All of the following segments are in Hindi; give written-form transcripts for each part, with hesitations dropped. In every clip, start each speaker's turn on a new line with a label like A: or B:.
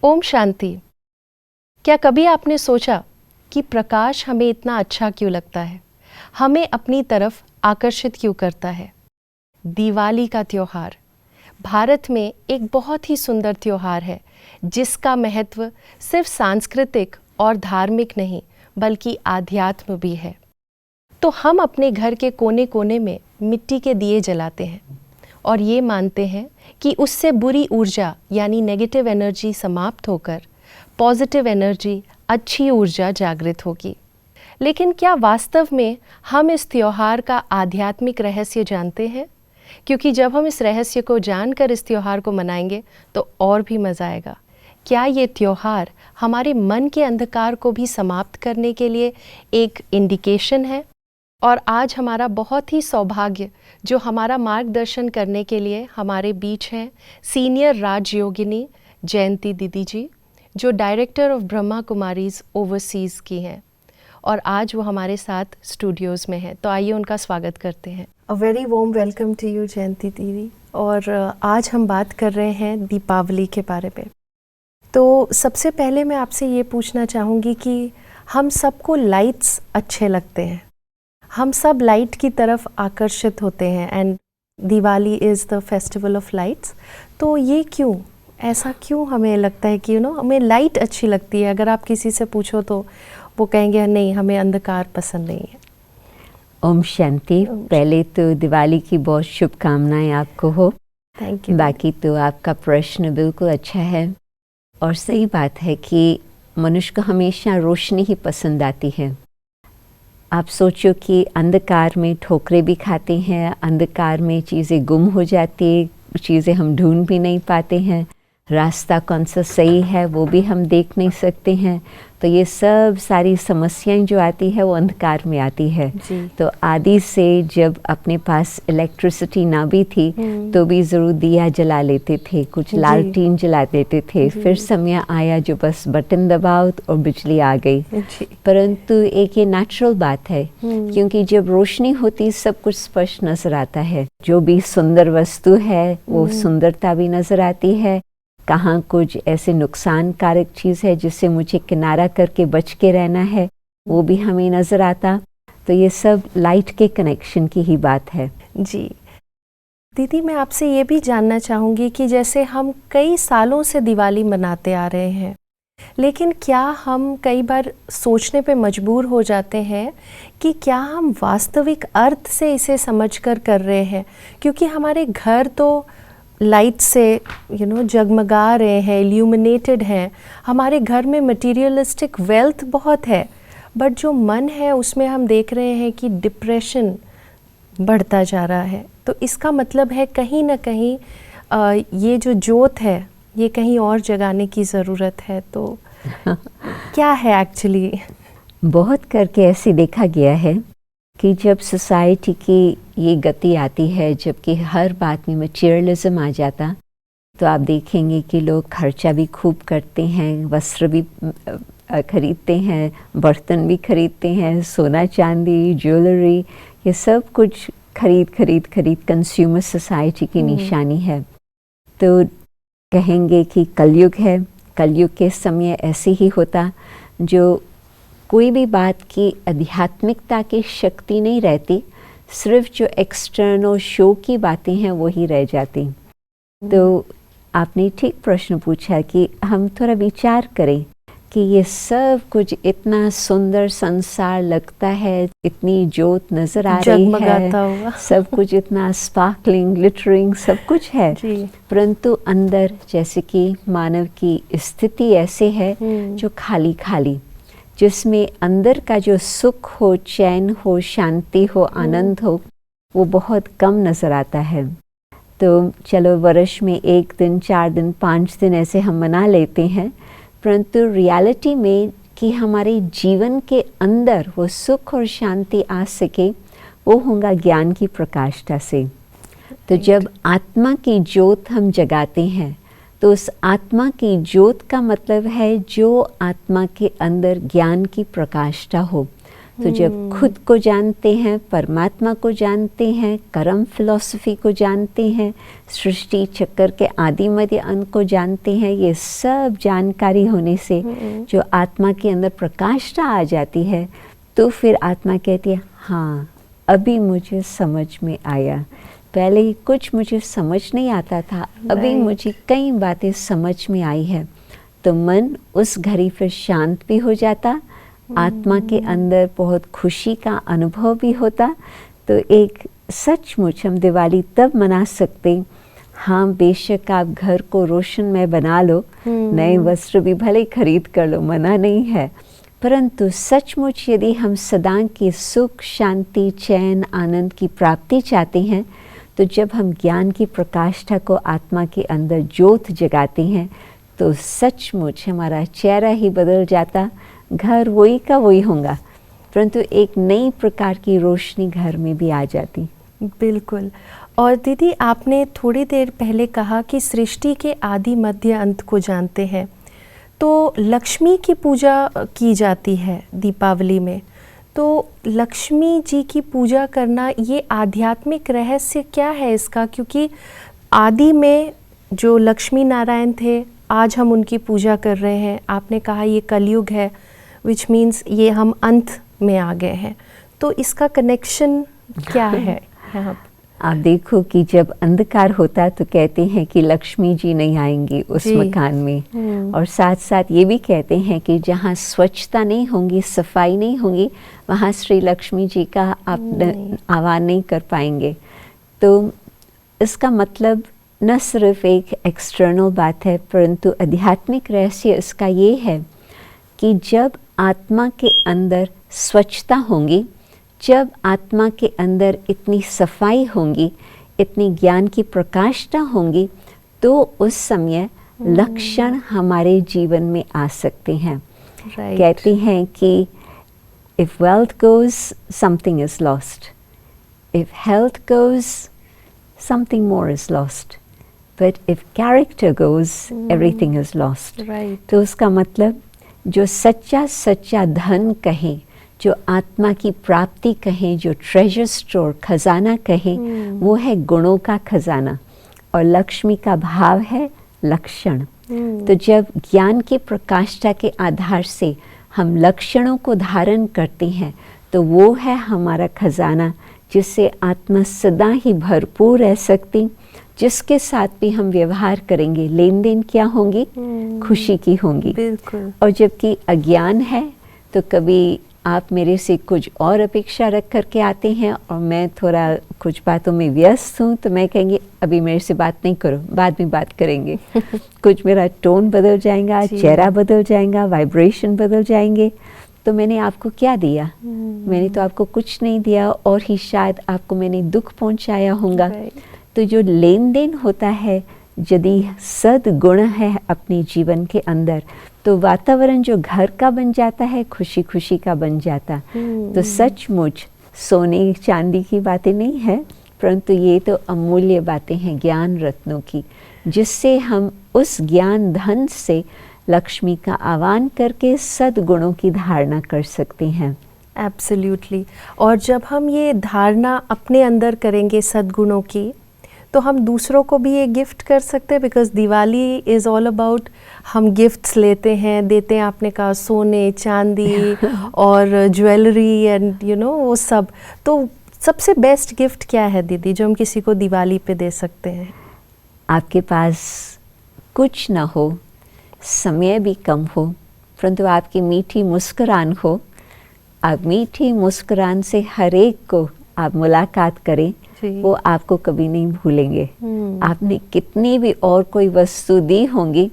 A: ओम शांति। क्या कभी आपने सोचा कि प्रकाश हमें इतना अच्छा क्यों लगता है, हमें अपनी तरफ आकर्षित क्यों करता है? दिवाली का त्योहार भारत में एक बहुत ही सुंदर त्योहार है जिसका महत्व सिर्फ सांस्कृतिक और धार्मिक नहीं बल्कि आध्यात्म भी है। तो हम अपने घर के कोने कोने में मिट्टी के दिए जलाते हैं और ये मानते हैं कि उससे बुरी ऊर्जा यानी नेगेटिव एनर्जी समाप्त होकर पॉजिटिव एनर्जी, अच्छी ऊर्जा जागृत होगी। लेकिन क्या वास्तव में हम इस त्योहार का आध्यात्मिक रहस्य जानते हैं? क्योंकि जब हम इस रहस्य को जानकर इस त्योहार को मनाएंगे तो और भी मज़ा आएगा। क्या ये त्योहार हमारे मन के अंधकार को भी समाप्त करने के लिए एक इंडिकेशन है? और आज हमारा बहुत ही सौभाग्य जो हमारा मार्गदर्शन करने के लिए हमारे बीच हैं सीनियर राजयोगिनी जयंती दीदी जी, जो director of Brahma Kumaris overseas की हैं और आज वो हमारे साथ स्टूडियोज़ में हैं। तो आइए उनका स्वागत करते हैं। A very warm welcome to you Jayanti दीदी। और आज हम बात कर रहे हैं दीपावली के बारे में। तो सबसे पहले मैं आपसे ये पूछना चाहूँगी कि हम सबको लाइट्स अच्छे लगते हैं, हम सब लाइट की तरफ आकर्षित होते हैं and Diwali is the festival of lights. तो ये क्यों, ऐसा क्यों हमें लगता है कि हमें लाइट अच्छी लगती है? अगर आप किसी से पूछो तो वो कहेंगे नहीं, हमें अंधकार पसंद नहीं है।
B: ओम शांति। पहले तो दिवाली की बहुत शुभकामनाएं आपको हो।
A: Thank you.
B: बाकी तो आपका प्रश्न बिल्कुल अच्छा है और सही बात है कि मनुष्य को हमेशा रोशनी ही पसंद आती है। आप सोचो कि अंधकार में ठोकरें भी खाते हैं, अंधकार में चीज़ें गुम हो जाती है, चीज़ें हम ढूंढ भी नहीं पाते हैं, रास्ता कौन सा सही है वो भी हम देख नहीं सकते हैं। तो ये सब सारी समस्याएं जो आती है वो अंधकार में आती है। तो आदि से जब अपने पास इलेक्ट्रिसिटी ना भी थी तो भी ज़रूर दिया जला लेते थे, कुछ लालटीन जला देते थे। फिर समय आया जो बस बटन दबाओ और बिजली आ गई। परंतु एक ये नेचुरल बात है क्योंकि जब रोशनी होती सब कुछ स्पष्ट नज़र आता है। जो भी सुंदर वस्तु है वो सुंदरता भी नज़र आती है। कहाँ कुछ ऐसे नुकसानकारक चीज़ है जिससे मुझे किनारा करके बच के रहना है वो भी हमें नज़र आता। तो ये सब लाइट के कनेक्शन की ही बात है।
A: जी दीदी, मैं आपसे ये भी जानना चाहूँगी कि जैसे हम कई सालों से दिवाली मनाते आ रहे हैं, लेकिन क्या हम कई बार सोचने पे मजबूर हो जाते हैं कि क्या हम वास्तविक अर्थ से इसे समझकर कर रहे हैं? क्योंकि हमारे घर तो लाइट से जगमगा रहे हैं, इल्यूमिनेटेड हैं, हमारे घर में मटेरियलिस्टिक वेल्थ बहुत है, बट जो मन है उसमें हम देख रहे हैं कि डिप्रेशन बढ़ता जा रहा है। तो इसका मतलब है कहीं ना कहीं ये जो जोत है ये कहीं और जगाने की ज़रूरत है। तो क्या है एक्चुअली?
B: बहुत करके ऐसे देखा गया है कि जब सोसाइटी की ये गति आती है, जबकि हर बात में मटेरियलिज्म आ जाता, तो आप देखेंगे कि लोग खर्चा भी खूब करते हैं, वस्त्र भी खरीदते हैं, बर्तन भी खरीदते हैं, सोना चांदी, ज्वेलरी, ये सब कुछ खरीद कंज्यूमर सोसाइटी की निशानी है। तो कहेंगे कि कलयुग है, कलयुग के समय ऐसे ही होता जो कोई भी बात की आध्यात्मिकता की शक्ति नहीं रहती, सिर्फ जो एक्सटर्नल शो की बातें हैं वो ही रह जाती। तो आपने ठीक प्रश्न पूछा कि हम थोड़ा विचार करें कि ये सब कुछ इतना सुंदर संसार लगता है, इतनी जोत नज़र आ रही है, सब कुछ इतना स्पार्कलिंग, ग्लिटरिंग सब कुछ है, परंतु अंदर जैसे कि मानव की स्थिति ऐसे है जो खाली खाली, जिसमें अंदर का जो सुख हो, चैन हो, शांति हो, आनंद हो, वो बहुत कम नज़र आता है। तो चलो वर्ष में 1 दिन, 4 दिन, 5 दिन ऐसे हम मना लेते हैं, परंतु रियलिटी में कि हमारे जीवन के अंदर वो सुख और शांति आ सके वो होगा ज्ञान की प्रकाष्ठा से। तो जब आत्मा की ज्योत हम जगाते हैं तो उस आत्मा की ज्योत का मतलब है जो आत्मा के अंदर ज्ञान की प्रकाष्ठा हो। तो जब खुद को जानते हैं, परमात्मा को जानते हैं, कर्म फिलॉसफी को जानते हैं, सृष्टि चक्र के आदि मध्य अंत को जानते हैं, ये सब जानकारी होने से जो आत्मा के अंदर प्रकाष्ठा आ जाती है, तो फिर आत्मा कहती है हाँ अभी मुझे समझ में आया, पहले कुछ मुझे समझ नहीं आता था, अभी मुझे कई बातें समझ में आई है। तो मन उस घड़ी फिर शांत भी हो जाता, आत्मा के अंदर बहुत खुशी का अनुभव भी होता। तो एक सचमुच हम दिवाली तब मना सकते, हाँ बेशक आप घर को रोशनमय बना लो, नए वस्त्र भी भले खरीद कर लो, मना नहीं है, परंतु सचमुच यदि हम सदा की सुख शांति चैन आनंद की प्राप्ति चाहते हैं, तो जब हम ज्ञान की प्रकाष्ठा को आत्मा के अंदर ज्योत जगाते हैं, तो सचमुच हमारा चेहरा ही बदल जाता, घर वही का वही होगा, परंतु एक नई प्रकार की रोशनी घर में भी आ जाती।
A: बिल्कुल। और दीदी आपने थोड़ी देर पहले कहा कि सृष्टि के आदि मध्य अंत को जानते हैं, तो लक्ष्मी की पूजा की जाती है दीपावली में, तो लक्ष्मी जी की पूजा करना ये आध्यात्मिक रहस्य क्या है इसका? क्योंकि आदि में जो लक्ष्मी नारायण थे, आज हम उनकी पूजा कर रहे हैं, आपने कहा ये कलयुग है, विच मीन्स ये हम अंत में आ गए हैं, तो इसका कनेक्शन क्या है यहाँ?
B: आप देखो कि जब अंधकार होता तो कहते हैं कि लक्ष्मी जी नहीं आएंगी उस मकान में, और साथ साथ ये भी कहते हैं कि जहाँ स्वच्छता नहीं होगी, सफाई नहीं होगी, वहाँ श्री लक्ष्मी जी का आप आह्वान नहीं कर पाएंगे। तो इसका मतलब न सिर्फ एक एक्सटर्नल बात है, परंतु आध्यात्मिक रहस्य इसका ये है कि जब आत्मा के अंदर स्वच्छता होगी, जब आत्मा के अंदर इतनी सफाई होगी, इतनी ज्ञान की प्रकाष्ठा होंगी, तो उस समय लक्षण हमारे जीवन में आ सकते हैं। कहते हैं कि if wealth goes, something is lost. If health goes, something more is lost. But if character goes, everything is lost. तो उसका मतलब जो सच्चा सच्चा धन कहें, जो आत्मा की प्राप्ति कहें, जो ट्रेजर स्टोर खजाना कहें, वो है गुणों का खजाना, और लक्ष्मी का भाव है लक्षण। तो जब ज्ञान की प्रकाष्ठा के आधार से हम लक्षणों को धारण करते हैं, तो वो है हमारा खजाना, जिससे आत्मा सदा ही भरपूर रह सकती, जिसके साथ भी हम व्यवहार करेंगे, लेन देन क्या होंगी, खुशी की होंगी।
A: बिल्कुल।
B: और जबकि अज्ञान है, तो कभी आप मेरे से कुछ और अपेक्षा रख करके आते हैं, और मैं थोड़ा कुछ बातों में व्यस्त हूँ, तो मैं कहेंगे अभी मेरे से बात नहीं करो, बाद में बात करेंगे। कुछ मेरा टोन बदल जाएगा, चेहरा बदल जाएगा, वाइब्रेशन बदल जाएंगे, तो मैंने आपको क्या दिया? मैंने तो आपको कुछ नहीं दिया, और ही शायद आपको मैंने दुख पहुँचाया होगा। तो जो लेन देन होता है, यदि सद्गुण है अपने जीवन के अंदर, तो वातावरण जो घर का बन जाता है, खुशी खुशी का बन जाता। तो सचमुच सोने चांदी की बातें नहीं है, परंतु ये तो अमूल्य बातें हैं ज्ञान रत्नों की, जिससे हम उस ज्ञान धन से लक्ष्मी का आह्वान करके सद्गुणों की धारणा कर सकते हैं।
A: एब्सोल्युटली। और जब हम ये धारणा अपने अंदर करेंगे सद्गुणों की, तो हम दूसरों को भी ये गिफ्ट कर सकते हैं, because Diwali is all about हम गिफ्ट्स लेते हैं, देते हैं, आपने कहा सोने चांदी और ज्वेलरी एंड यू नो वो सब। तो सबसे बेस्ट गिफ्ट क्या है दीदी, जो हम किसी को दिवाली पे दे सकते हैं?
B: आपके पास कुछ ना हो, समय भी कम हो, परंतु आपकी मीठी मुस्कुरान हो। आप मीठी मुस्कुरान से हर एक को आप मुलाकात करें, वो आपको कभी नहीं भूलेंगे। आपने कितनी भी और कोई वस्तु दी होंगी,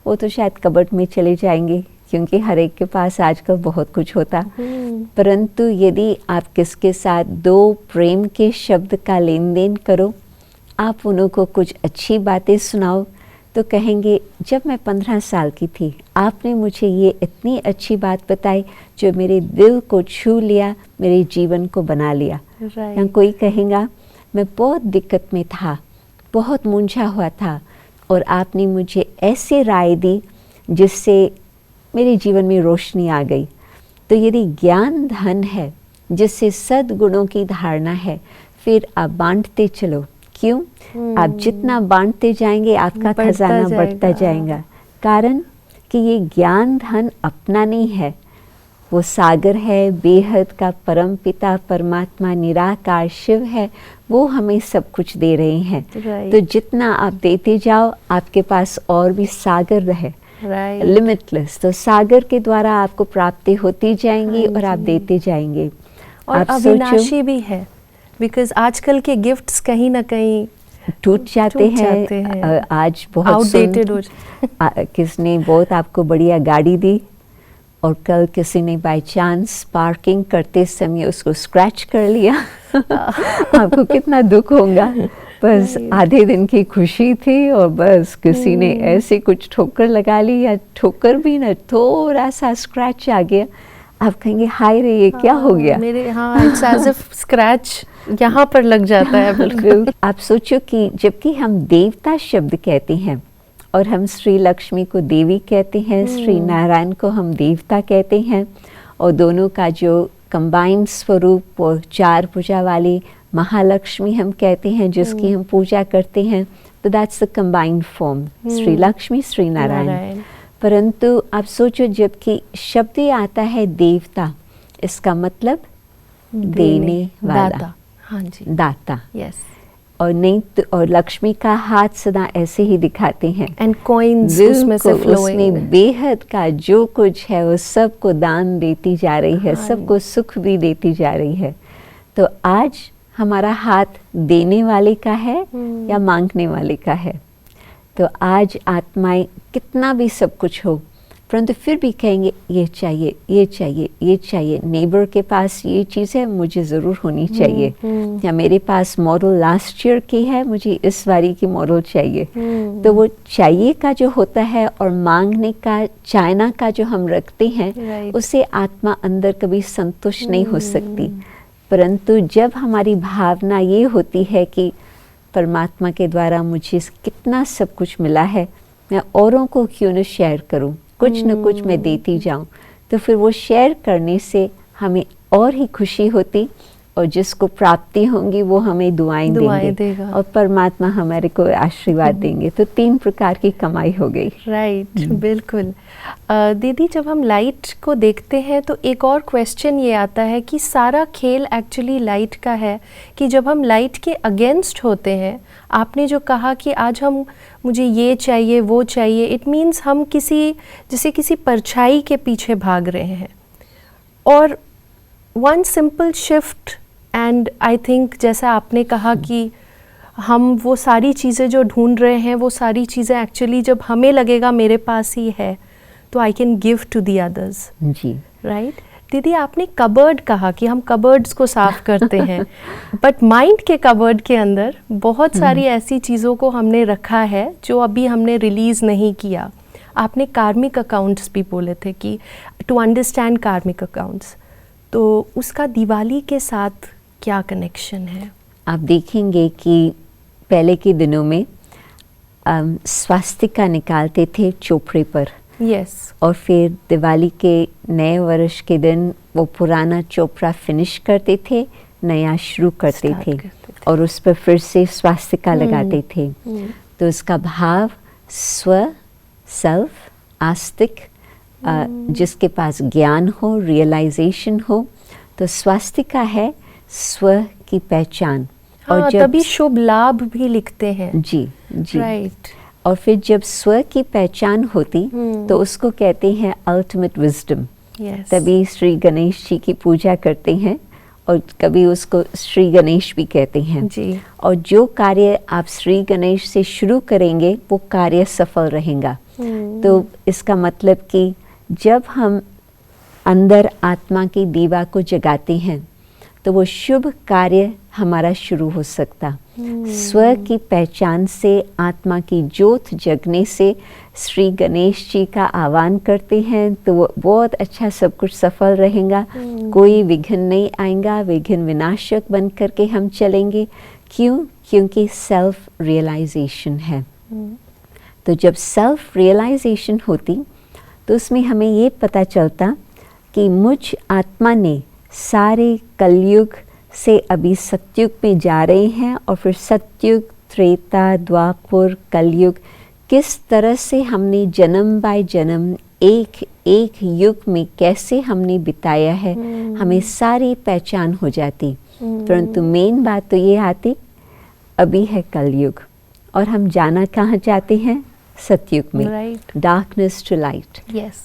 B: वो तो शायद कबर्ड में चले जाएंगे, क्योंकि हर एक के पास आजकल बहुत कुछ होता। परंतु यदि आप किसके साथ दो प्रेम के शब्द का लेन देन करो, आप उनको कुछ अच्छी बातें सुनाओ, तो कहेंगे जब मैं 15 साल की थी, आपने मुझे ये इतनी अच्छी बात बताई जो मेरे दिल को छू लिया, मेरे जीवन को बना लिया। या कोई कहेगा मैं बहुत दिक्कत में था, बहुत मूंझा हुआ था, और आपने मुझे ऐसे राय दी जिससे मेरे जीवन में रोशनी आ गई। तो यदि ज्ञान धन है, जिससे सद्गुणों की धारणा है, फिर आप बांटते चलो। क्यों? आप जितना बांटते जाएंगे आपका
A: बढ़ता
B: खजाना बढ़ता
A: जाएगा।
B: जाएगा। कारण कि ये ज्ञान धन अपना नहीं है, वो सागर है, बेहद का परम पिता परमात्मा निराकार शिव है, वो हमें सब कुछ दे रहे हैं।
A: Right.
B: तो जितना आप देते जाओ आपके पास और भी सागर रहे,
A: राइट,
B: लिमिटलेस। तो सागर के द्वारा आपको प्राप्ति होती जाएंगी
A: हाँ
B: और आप
A: जी।
B: देते जाएंगे।
A: और
B: आप
A: अविनाशी भी है, बिकॉज आजकल के गिफ्ट्स कहीं ना कहीं
B: टूट जाते
A: जाते
B: हैं।
A: हैं।
B: आज बहुत
A: आउटडेटेड हो जाते
B: किसने बहुत आपको बढ़िया गाड़ी दी और कल किसी ने बाय चांस पार्किंग करते समय उसको स्क्रैच कर लिया। आपको कितना दुख होगा। बस आधे दिन की खुशी थी और बस किसी ने ऐसे कुछ ठोकर लगा ली, या ठोकर भी ना, थोड़ा सा स्क्रैच आ गया, आप कहेंगे हाय रे ये क्या हो गया।
A: मेरे, हाँ, इट्स एज इफ स्क्रैच यहाँ पर लग जाता है। बिल्कुल।
B: आप सोचो कि जबकि हम देवता शब्द कहते हैं और हम श्री लक्ष्मी को देवी कहते हैं, श्री नारायण को हम देवता कहते हैं, और दोनों का जो कंबाइंड स्वरूप वो चार भुजा वाली महालक्ष्मी हम कहते हैं, जिसकी हम पूजा करते हैं, तो that's the combined form, Shri Lakshmi Shri Narayan. परंतु आप सोचो जबकि शब्द ही आता है देवता, इसका मतलब देने वाला,
A: दाता। हाँ जी,
B: दाता।
A: यस।
B: और नहीं तो, और लक्ष्मी का हाथ सदा ऐसे ही दिखाते हैं,
A: एंड कॉइन्स उसमें से
B: बिल्कुल उसमें
A: फ्लोइंग।
B: बेहद का जो कुछ है वो सबको दान देती जा रही है,
A: हाँ।
B: सबको सुख भी देती जा रही है। तो आज हमारा हाथ देने वाले का है या मांगने वाले का है। तो आज आत्माएं कितना भी सब कुछ हो, परंतु फिर भी कहेंगे ये चाहिए, ये चाहिए, ये चाहिए। नेबर के पास ये चीज़ है, मुझे ज़रूर होनी चाहिए, या मेरे पास मॉडल लास्ट ईयर की है, मुझे इस बारी की मॉडल चाहिए। तो वो चाहिए का जो होता है और मांगने का, चाहना का जो हम रखते हैं,
A: Right.
B: उससे आत्मा अंदर कभी संतुष्ट नहीं हो सकती। परंतु जब हमारी भावना ये होती है कि परमात्मा के द्वारा मुझे कितना सब कुछ मिला है, मैं औरों को क्यों न शेयर करूं, कुछ न कुछ मैं देती जाऊं, तो फिर वो शेयर करने से हमें और ही खुशी होती, और जिसको प्राप्ति होंगी वो हमें दुआएं देंगे
A: देगा।
B: और परमात्मा हमारे को आशीर्वाद देंगे। तो 3 प्रकार की कमाई हो गई।
A: राइट, बिल्कुल। दीदी, जब हम लाइट को देखते हैं तो एक और क्वेश्चन ये आता है कि सारा खेल एक्चुअली लाइट का है, कि जब हम लाइट के अगेंस्ट होते हैं, आपने जो कहा कि आज हम, मुझे ये चाहिए वो चाहिए, इट मीन्स हम किसी परछाई के पीछे भाग रहे हैं। और one simple shift, and I think जैसा आपने कहा कि हम वो सारी चीज़ें जो ढूंढ रहे हैं, वो सारी चीज़ें एक्चुअली जब हमें लगेगा मेरे पास ही है, तो I can give to the others.
B: जी,
A: राइट। दीदी, आपने कबर्ड कहा कि हम कबर्ड्स को साफ करते हैं, बट माइंड के कबर्ड के अंदर बहुत सारी ऐसी चीज़ों को हमने रखा है जो अभी हमने रिलीज़ नहीं किया। आपने कार्मिक अकाउंट्स भी बोले थे कि टू अंडरस्टैंड कार्मिक अकाउंट्स, तो उसका दिवाली के साथ क्या कनेक्शन है?
B: आप देखेंगे कि पहले के दिनों में स्वास्तिका निकालते थे चोपड़े पर,
A: यस।
B: और फिर दिवाली के नए वर्ष के दिन वो पुराना चोपड़ा फिनिश करते थे, नया शुरू करते थे, और उस पर फिर से स्वास्तिका लगाते थे। तो उसका भाव स्व, सेल्फ, आस्तिक, जिसके पास ज्ञान हो, रियलाइजेशन हो, तो स्वास्तिका है स्व की पहचान।
A: हाँ,
B: और
A: तभी शुभ लाभ भी लिखते हैं।
B: जी जी,
A: राइट।
B: और फिर जब स्व की पहचान होती तो उसको कहते हैं अल्टीमेट विजडम।
A: यस।
B: तभी श्री गणेश जी की पूजा करते हैं, और कभी उसको श्री गणेश भी कहते हैं
A: जी।
B: और जो कार्य आप श्री गणेश से शुरू करेंगे वो कार्य सफल रहेगा। तो इसका मतलब कि जब हम अंदर आत्मा की दीवा को जगाते हैं तो वो शुभ कार्य हमारा शुरू हो सकता। स्व की पहचान से, आत्मा की ज्योत जगने से श्री गणेश जी का आह्वान करते हैं तो वो बहुत अच्छा सब कुछ सफल रहेगा। कोई विघ्न नहीं आएगा, विघ्न विनाशक बन करके हम चलेंगे। क्यों? क्योंकि सेल्फ रियलाइजेशन है। तो जब सेल्फ रियलाइजेशन होती तो उसमें हमें ये पता चलता कि मुझ आत्मा ने सारे कलयुग से अभी सतयुग में जा रहे हैं और फिर सतयुग, त्रेता, द्वापर, कलयुग, किस तरह से हमने जन्म बाय जन्म एक एक युग में कैसे हमने बिताया है, हमें सारी पहचान हो जाती। परंतु मेन बात तो ये आती, अभी है कलयुग और हम जाना कहाँ चाहते हैं? सतयुग में। Darkness to light.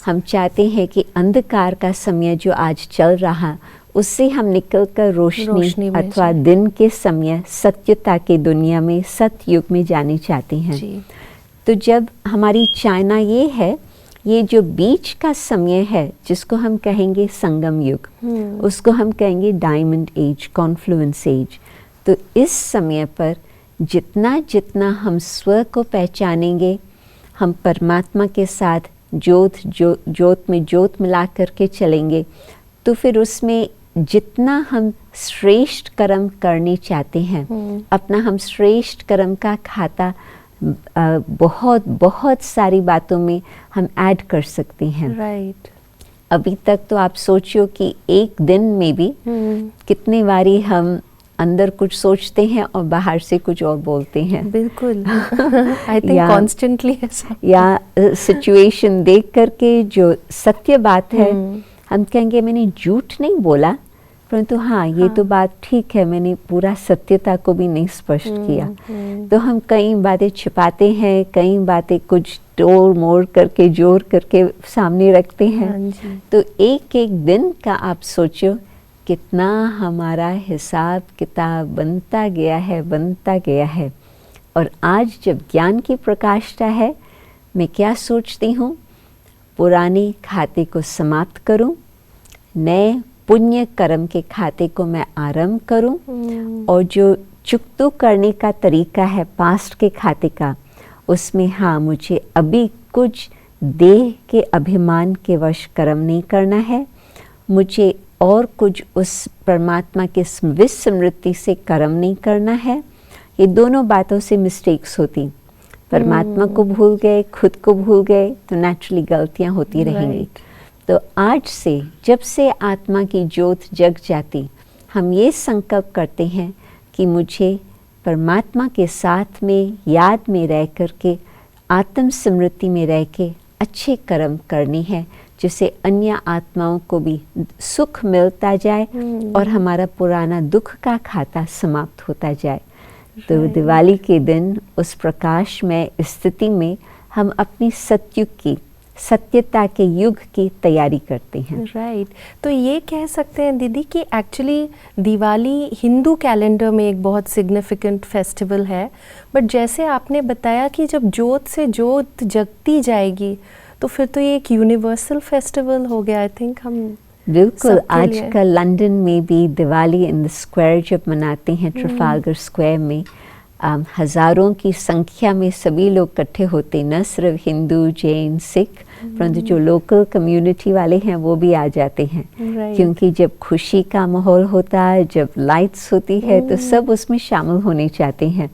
B: हम चाहते हैं कि अंधकार का समय जो आज चल रहा, उससे हम निकलकर रोशनी अथवा दिन के समय सत्यता के दुनिया में, सतयुग में जाने चाहते हैं। तो जब हमारी चाहना ये है, ये जो बीच का समय है जिसको हम कहेंगे संगम युग, उसको हम कहेंगे डायमंड एज, कॉन्फ्लुएंस एज। तो इस समय पर जितना जितना हम स्व को पहचानेंगे, हम परमात्मा के साथ जोत में जोत मिला करके चलेंगे, तो फिर उसमें जितना हम श्रेष्ठ कर्म करने चाहते हैं, अपना हम श्रेष्ठ कर्म का खाता बहुत बहुत सारी बातों में हम ऐड कर सकते हैं। अभी तक तो आप सोचियो कि एक दिन में भी कितने बारी हम अंदर कुछ सोचते हैं और बाहर से कुछ और बोलते हैं।
A: बिल्कुल। आई थिंक कॉन्स्टेंटली ऐसा। या
B: सिचुएशन देख करके जो सत्य बात है, हम कहेंगे मैंने झूठ नहीं बोला, परंतु हाँ ये तो बात ठीक है, मैंने पूरा सत्यता को भी नहीं स्पष्ट किया। तो हम कई बातें छिपाते हैं, कई बातें कुछ तोड़ मोड़ करके जोड़ करके सामने रखते हैं। तो एक एक दिन का आप सोचो कितना हमारा हिसाब किताब बनता गया है। और आज जब ज्ञान की प्रकाष्ठा है, मैं क्या सोचती हूँ, पुराने खाते को समाप्त करूँ, नए पुण्य कर्म के खाते को मैं आरंभ करूं, और जो चुकतू करने का तरीका है पास्ट के खाते का, उसमें हाँ मुझे अभी कुछ देह के अभिमान के वश कर्म नहीं करना है, मुझे और कुछ उस परमात्मा के विस्मृति से कर्म नहीं करना है। ये दोनों बातों से मिस्टेक्स होती, परमात्मा को भूल गए, खुद को भूल गए, तो नेचुरली गलतियां होती रहेंगी। तो आज से जब से आत्मा की ज्योत जग जाती, हम ये संकल्प करते हैं कि मुझे परमात्मा के साथ में याद में रह करके, आत्म स्मृति में रह के अच्छे कर्म करने हैं, जिससे अन्य आत्माओं को भी सुख मिलता जाए और हमारा पुराना दुख का खाता समाप्त होता जाए। तो दिवाली के दिन उस प्रकाशमय स्थिति में हम अपनी सतयुग की, सत्यता के युग की तैयारी करते हैं।
A: तो ये कह सकते हैं दीदी कि एक्चुअली दिवाली हिंदू कैलेंडर में एक बहुत सिग्निफिकेंट फेस्टिवल है, बट जैसे आपने बताया कि जब जोत से जोत जगती जाएगी, तो फिर तो ये एक यूनिवर्सल फेस्टिवल हो गया। आई थिंक हम
B: बिल्कुल, आजकल लंदन में भी दिवाली इन द स्क्वायर जब मनाते हैं, ट्रफालगर स्क्वायर में हजारों की संख्या में सभी लोग इकट्ठे होते, न सिर्फ हिंदू, जैन, सिख, परंतु जो लोकल कम्युनिटी वाले हैं वो भी आ जाते हैं। क्योंकि जब खुशी का माहौल होता है, जब लाइट्स होती है, तो सब उसमें शामिल होने चाहते हैं।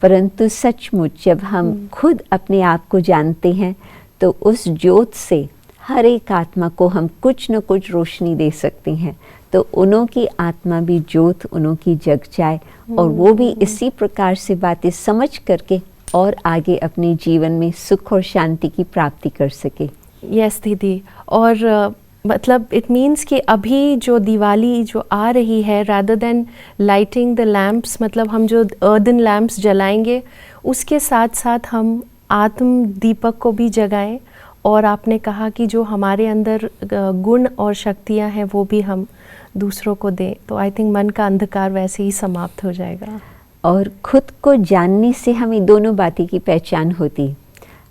B: परंतु सचमुच जब हम खुद अपने आप को जानते हैं, तो उस ज्योत से हर एक आत्मा को हम कुछ न कुछ रोशनी दे सकते हैं, तो उन्हों की आत्मा भी ज्योत उन्हों की जग जाए, और वो भी इसी प्रकार से बातें समझ करके और आगे अपने जीवन में सुख और शांति की प्राप्ति कर सके।
A: यस दीदी, और मतलब इट मीन्स कि अभी जो दिवाली जो आ रही है, rather than lighting the lamps, मतलब हम जो अर्दन लैम्प्स जलाएंगे, उसके साथ साथ हम आत्म दीपक को भी जगाएं, और आपने कहा कि जो हमारे अंदर गुण और शक्तियां हैं वो भी हम दूसरों को दें, तो आई थिंक मन का अंधकार वैसे ही समाप्त हो जाएगा।
B: और खुद को जानने से हमें दोनों बातें की पहचान होती,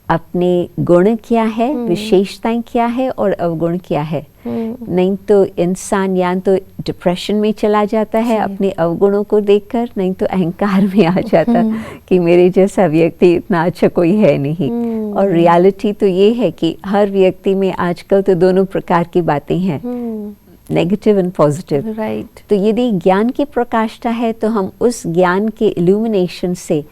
B: अपने गुण क्या है, विशेषताएं क्या है, और अवगुण क्या है। नहीं तो इंसान या तो डिप्रेशन में चला जाता है अपने अवगुणों को देखकर, नहीं तो अहंकार में आ जाता कि मेरे जैसा व्यक्ति इतना अच्छा कोई है नहीं। और रियलिटी तो ये है कि हर व्यक्ति में आजकल तो दोनों प्रकार की बातें हैं, नेगेटिव एंड पॉजिटिव। तो यदि ज्ञान की प्रकाष्ठा है, तो हम उस ज्ञान के इल्यूमिनेशन से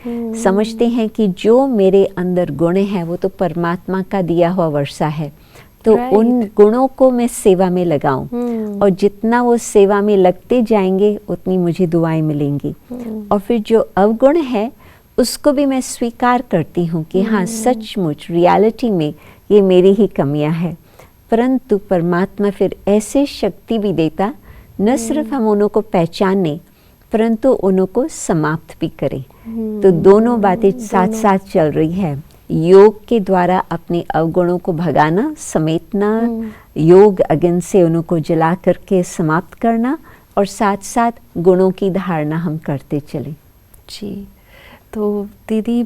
B: समझते हैं कि जो मेरे अंदर गुण है वो तो परमात्मा का दिया हुआ वर्षा है, तो
A: Right.
B: उन गुणों को मैं सेवा में लगाऊं और जितना वो सेवा में लगते जाएंगे उतनी मुझे दुआएं मिलेंगी। और फिर जो अवगुण है उसको भी मैं स्वीकार करती हूँ कि हाँ सचमुच रियलिटी में ये मेरी ही कमियां हैं, परंतु परमात्मा फिर ऐसे शक्ति भी देता न सिर्फ हम उन्हों को पहचाने परंतु उन्हों को समाप्त भी करें। तो दोनों बातें साथ साथ चल रही है, योग के द्वारा अपने अवगुणों को भगाना, समेटना, योग अग्नि से उन्हों को जला करके समाप्त करना, और साथ साथ गुणों की धारणा हम करते चलें।
A: जी, तो दीदी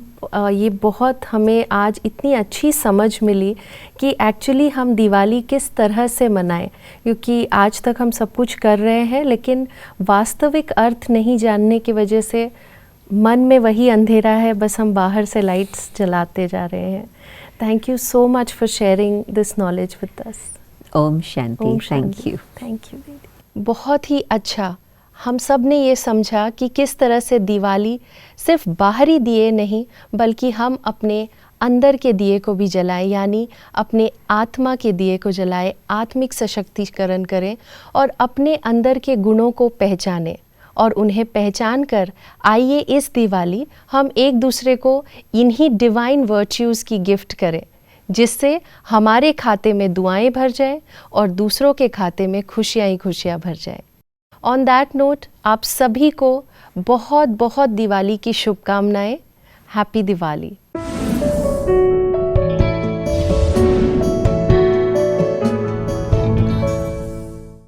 A: ये बहुत हमें आज इतनी अच्छी समझ मिली कि एक्चुअली हम दिवाली किस तरह से मनाएं, क्योंकि आज तक हम सब कुछ कर रहे हैं लेकिन वास्तविक अर्थ नहीं जानने की वजह से मन में वही अंधेरा है, बस हम बाहर से लाइट्स जलाते जा रहे हैं। Thank you so much for sharing this knowledge with us.
B: ओम शांति। Thank you.
A: थैंक यू दीदी। बहुत ही अच्छा हम सब ने ये समझा कि किस तरह से दिवाली सिर्फ बाहरी दिए नहीं बल्कि हम अपने अंदर के दिए को भी जलाएं, यानी अपने आत्मा के दिए को जलाएं, आत्मिक सशक्तिकरण करें और अपने अंदर के गुणों को पहचानें और उन्हें पहचान कर आइए इस दिवाली हम एक दूसरे को इन्हीं डिवाइन वर्च्यूज़ की गिफ्ट करें, जिससे हमारे खाते में दुआएं भर जाएं और दूसरों के खाते में खुशियां ही खुशियां भर जाएं। ऑन दैट नोट आप सभी को बहुत बहुत दिवाली की शुभकामनाएं। हैप्पी दिवाली।